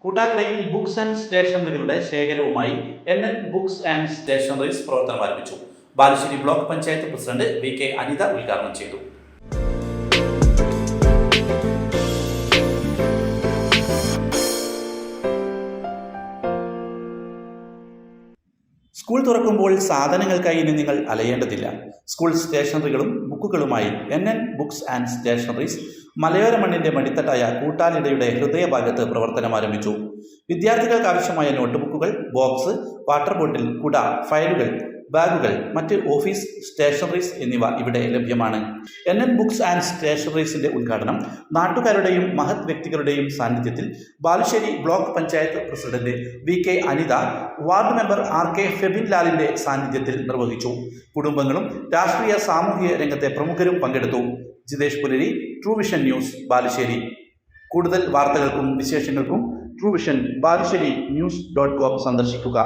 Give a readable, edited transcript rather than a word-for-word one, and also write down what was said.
കൂട്ടാക്കടയിൽ books and സ്റ്റേഷനറികളുടെ ശേഖരവുമായി NN books and stationeries പ്രവർത്തനം ആരംഭിച്ചു. Balussery block panchayat president VK Anitha ഉദ്ഘാടനം ചെയ്തു. സ്കൂൾ തുറക്കുമ്പോൾ സാധനങ്ങൾക്കായി ഇനി നിങ്ങൾ അലയേണ്ടതില്ല. സ്കൂൾ സ്റ്റേഷനറികളും ബുക്കുകളുമായി NN ബുക്സ് ആൻഡ് സ്റ്റേഷനറീസ് മലയോര മണ്ണിന്റെ മടിത്തട്ടായ കൂട്ടാലിടയുടെ ഹൃദയഭാഗത്ത് പ്രവർത്തനം ആരംഭിച്ചു. വിദ്യാർത്ഥികൾക്ക് ആവശ്യമായ നോട്ട്ബുക്കുകൾ, ബോക്സ്, വാട്ടർ ബോട്ടിൽ, കുട, ഫയലുകൾ, ബാഗുകൾ, മറ്റ് ഓഫീസ് സ്റ്റേഷനറീസ് എന്നിവ ഇവിടെ ലഭ്യമാണ്. NN ബുക്സ് ആൻഡ് സ്റ്റേഷനറീസിന്റെ ഉദ്ഘാടനം നാട്ടുകാരുടെയും മഹത് വ്യക്തികളുടെയും സാന്നിധ്യത്തിൽ Balussery block panchayat president VK Anitha, ward member RK Febin ലാലിന്റെ സാന്നിധ്യത്തിൽ നിർവഹിച്ചു. കുടുംബങ്ങളും രാഷ്ട്രീയ സാമൂഹിക രംഗത്തെ പ്രമുഖരും പങ്കെടുത്തു. ജിതേഷ് പുലരി, ട്രൂ വിഷൻ ന്യൂസ്, ബാലുശ്ശേരി. കൂടുതൽ വാർത്തകൾക്കും വിശേഷങ്ങൾക്കും ട്രൂ വിഷൻ ബാലുശ്ശേരി news.com സന്ദർശിക്കുക.